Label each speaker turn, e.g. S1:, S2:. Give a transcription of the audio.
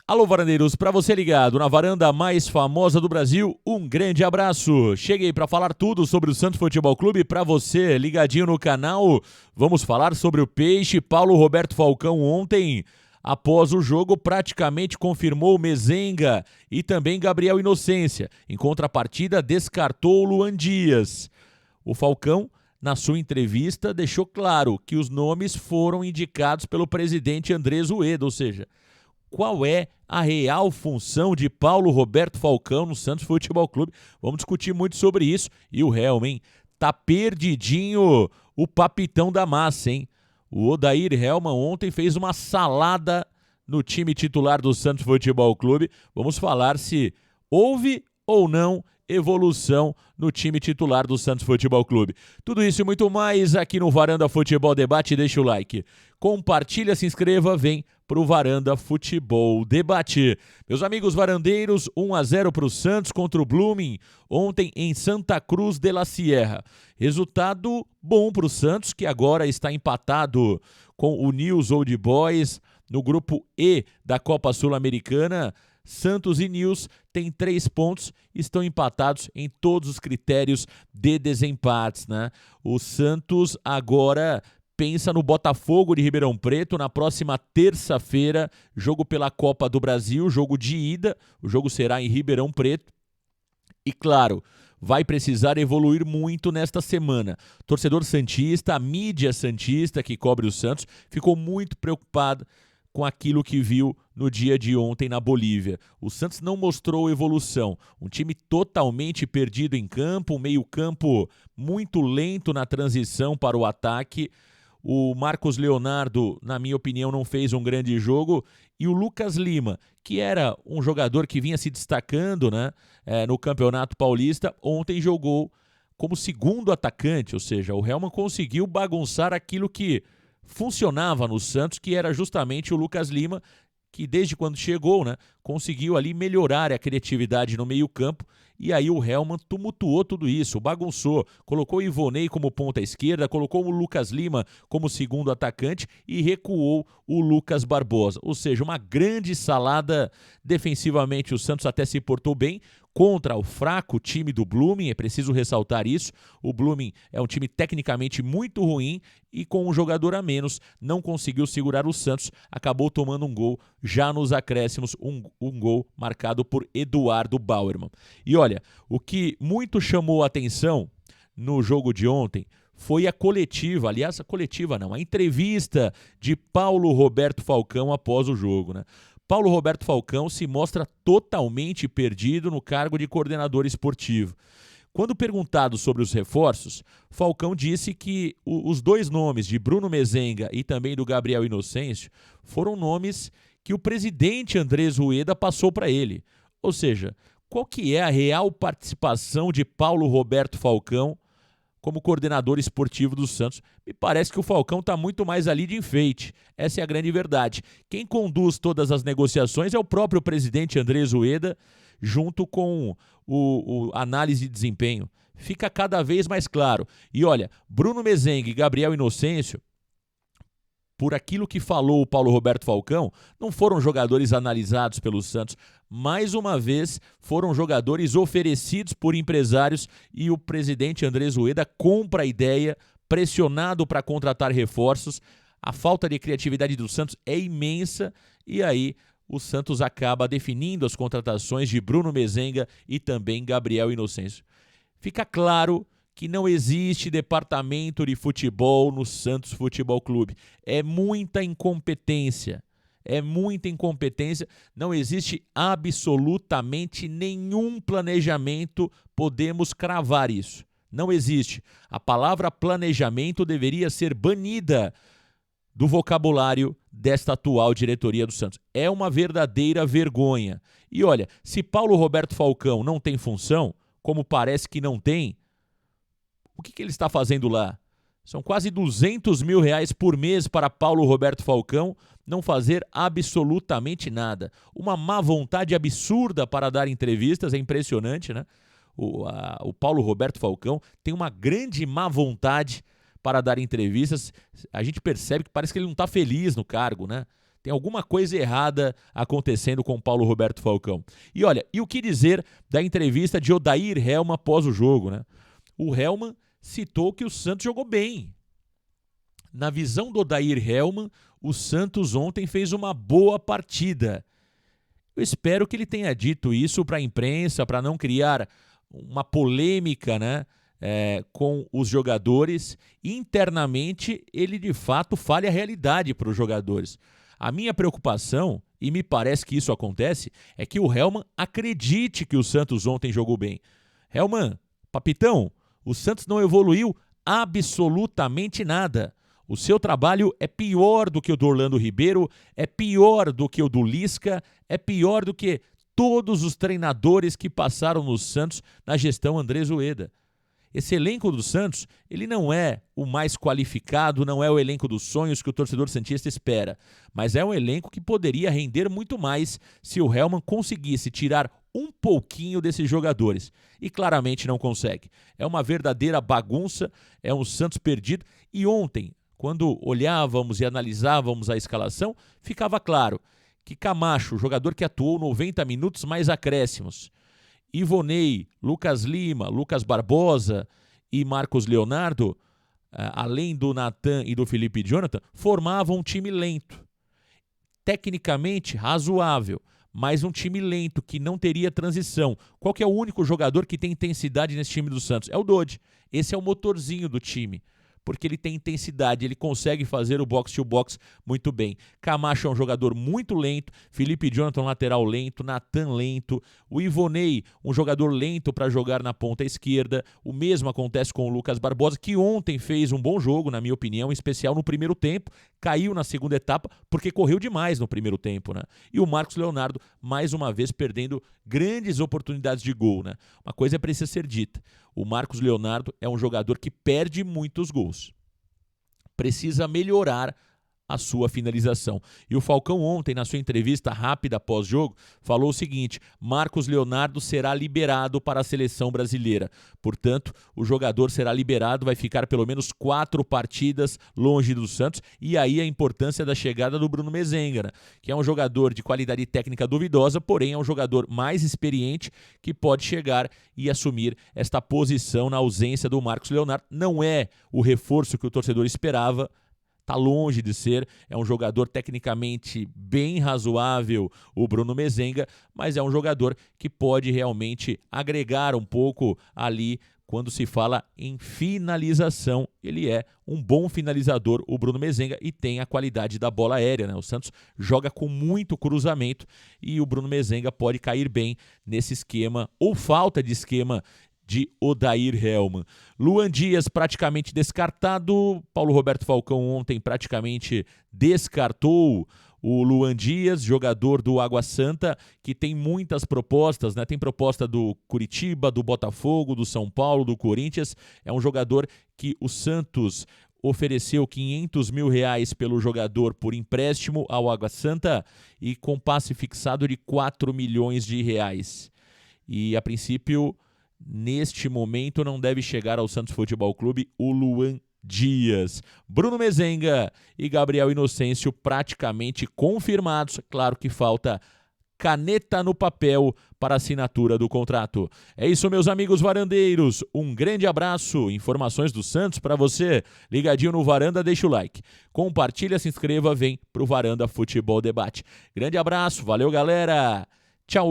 S1: Alô, varandeiros, para você ligado na varanda mais famosa do Brasil, um grande abraço. Cheguei para falar tudo sobre o Santos Futebol Clube para você, ligadinho no canal. Vamos falar sobre o Peixe. Paulo Roberto Falcão ontem, após o jogo, praticamente confirmou Mezenga e também Gabriel Inocência. Em contrapartida, descartou o Luan Dias. O Falcão, na sua entrevista, deixou claro que os nomes foram indicados pelo presidente Andrés Ueda, ou seja, qual é a real função de Paulo Roberto Falcão no Santos Futebol Clube? Vamos discutir muito sobre isso. E o Helma, hein? Tá perdidinho o papitão da massa, hein? O Odair Helma ontem fez uma salada no time titular do Santos Futebol Clube. Vamos falar se houve ou não evolução no time titular do Santos Futebol Clube. Tudo isso e muito mais aqui no Varanda Futebol Debate. Deixa o like, compartilha, se inscreva, vem pro Varanda Futebol Debate. Meus amigos varandeiros, 1-0 pro Santos contra o Blooming ontem em Santa Cruz de la Sierra. Resultado bom pro Santos, que agora está empatado com o News Old Boys no grupo E da Copa Sul-Americana. Santos e News têm 3 pontos, estão empatados em todos os critérios de desempates, né? O Santos agora pensa no Botafogo de Ribeirão Preto na próxima terça-feira, jogo pela Copa do Brasil, jogo de ida, o jogo será em Ribeirão Preto. E claro, vai precisar evoluir muito nesta semana. Torcedor santista, a mídia santista que cobre o Santos, ficou muito preocupado com aquilo que viu no dia de ontem na Bolívia. O Santos não mostrou evolução. Um time totalmente perdido em campo, um meio-campo muito lento na transição para o ataque. O Marcos Leonardo, na minha opinião, não fez um grande jogo. E o Lucas Lima, que era um jogador que vinha se destacando, né, no Campeonato Paulista, ontem jogou como segundo atacante. Ou seja, o Helman conseguiu bagunçar aquilo que funcionava no Santos, que era justamente o Lucas Lima, que desde quando chegou, né, conseguiu ali melhorar a criatividade no meio-campo, e aí o Helman tumultuou tudo isso, bagunçou, colocou o Ivonei como ponta esquerda, colocou o Lucas Lima como segundo atacante e recuou o Lucas Barbosa. Ou seja, uma grande salada. Defensivamente o Santos até se portou bem contra o fraco time do Blooming, é preciso ressaltar isso. O Blooming é um time tecnicamente muito ruim e com um jogador a menos não conseguiu segurar o Santos, acabou tomando um gol já nos acréscimos, um gol marcado por Eduardo Bauerman. E olha, o que muito chamou a atenção no jogo de ontem foi a coletiva, aliás, a entrevista de Paulo Roberto Falcão após o jogo, né? Paulo Roberto Falcão se mostra totalmente perdido no cargo de coordenador esportivo. Quando perguntado sobre os reforços, Falcão disse que os dois nomes de Bruno Mezenga e também do Gabriel Inocêncio foram nomes que o presidente Andrés Ueda passou para ele. Ou seja, qual que é a real participação de Paulo Roberto Falcão como coordenador esportivo do Santos? Me parece que o Falcão está muito mais ali de enfeite. Essa é a grande verdade. Quem conduz todas as negociações é o próprio presidente Andrés Ueda, junto com o análise de desempenho. Fica cada vez mais claro. E olha, Bruno Mezenga e Gabriel Inocêncio, por aquilo que falou o Paulo Roberto Falcão, não foram jogadores analisados pelo Santos. Mais uma vez, foram jogadores oferecidos por empresários e o presidente Andrés Ueda compra a ideia, pressionado para contratar reforços. A falta de criatividade do Santos é imensa e aí o Santos acaba definindo as contratações de Bruno Mezenga e também Gabriel Inocêncio. Fica claro que não existe departamento de futebol no Santos Futebol Clube. É muita incompetência. Não existe absolutamente nenhum planejamento, podemos cravar isso. Não existe. A palavra planejamento deveria ser banida do vocabulário desta atual diretoria do Santos. É uma verdadeira vergonha. E olha, se Paulo Roberto Falcão não tem função, como parece que não tem, o que ele está fazendo lá? São quase R$200 mil por mês para Paulo Roberto Falcão não fazer absolutamente nada. Uma má vontade absurda para dar entrevistas, é impressionante, né? O Paulo Roberto Falcão tem uma grande má vontade para dar entrevistas. A gente percebe que parece que ele não está feliz no cargo, né? Tem alguma coisa errada acontecendo com o Paulo Roberto Falcão. E olha, e o que dizer da entrevista de Odair Hellmann após o jogo, né? O Hellmann citou que o Santos jogou bem. Na visão do Odair Hellmann, o Santos ontem fez uma boa partida. Eu espero que ele tenha dito isso para a imprensa, para não criar uma polêmica, né, com os jogadores. Internamente, ele de fato fale a realidade para os jogadores. A minha preocupação, e me parece que isso acontece, é que o Hellmann acredite que o Santos ontem jogou bem. Hellmann, papitão, o Santos não evoluiu absolutamente nada. O seu trabalho é pior do que o do Orlando Ribeiro, é pior do que o do Lisca, é pior do que todos os treinadores que passaram no Santos na gestão Andrés Ueda. Esse elenco do Santos, ele não é o mais qualificado, não é o elenco dos sonhos que o torcedor santista espera, mas é um elenco que poderia render muito mais se o Hellmann conseguisse tirar um pouquinho desses jogadores. E claramente não consegue. É uma verdadeira bagunça, é um Santos perdido. E ontem, quando olhávamos e analisávamos a escalação, ficava claro que Camacho, jogador que atuou 90 minutos mais acréscimos, Ivonei, Lucas Lima, Lucas Barbosa e Marcos Leonardo, além do Natan e do Felipe Jonathan, formavam um time lento. Tecnicamente razoável, mas um time lento que não teria transição. Qual que é o único jogador que tem intensidade nesse time do Santos? É o Dodi. Esse é o motorzinho do time, porque ele tem intensidade, ele consegue fazer o box-to-box muito bem. Camacho é um jogador muito lento, Felipe Jonathan lateral lento, Natan lento, o Ivonei, um jogador lento para jogar na ponta esquerda. O mesmo acontece com o Lucas Barbosa, que ontem fez um bom jogo, na minha opinião, em especial no primeiro tempo, caiu na segunda etapa porque correu demais no primeiro tempo, né? E o Marcos Leonardo, mais uma vez, perdendo grandes oportunidades de gol, né? Uma coisa precisa ser dita. O Marcos Leonardo é um jogador que perde muitos gols. Precisa melhorar a sua finalização. E o Falcão ontem, na sua entrevista rápida pós-jogo, falou o seguinte: Marcos Leonardo será liberado para a seleção brasileira. Portanto, o jogador será liberado, vai ficar pelo menos 4 partidas longe do Santos. E aí a importância da chegada do Bruno Mezenga, né? Que é um jogador de qualidade técnica duvidosa, porém é um jogador mais experiente que pode chegar e assumir esta posição na ausência do Marcos Leonardo. Não é o reforço que o torcedor esperava, está longe de ser, é um jogador tecnicamente bem razoável, o Bruno Mezenga, mas é um jogador que pode realmente agregar um pouco ali quando se fala em finalização. Ele é um bom finalizador, o Bruno Mezenga, e tem a qualidade da bola aérea, né? O Santos joga com muito cruzamento e o Bruno Mezenga pode cair bem nesse esquema, ou falta de esquema, de Odair Hellmann. Luan Dias praticamente descartado. Paulo Roberto Falcão ontem praticamente descartou o Luan Dias, jogador do Água Santa, que tem muitas propostas, né? Tem proposta do Curitiba, do Botafogo, do São Paulo, do Corinthians. É um jogador que o Santos ofereceu R$500 mil pelo jogador por empréstimo ao Água Santa e com passe fixado de R$4 milhões. E a princípio, neste momento, não deve chegar ao Santos Futebol Clube o Luan Dias. Bruno Mezenga e Gabriel Inocêncio praticamente confirmados. Claro que falta caneta no papel para a assinatura do contrato. É isso, meus amigos varandeiros. Um grande abraço. Informações do Santos para você. Ligadinho no Varanda, deixa o like. Compartilha, se inscreva, vem pro Varanda Futebol Debate. Grande abraço. Valeu, galera. Tchau.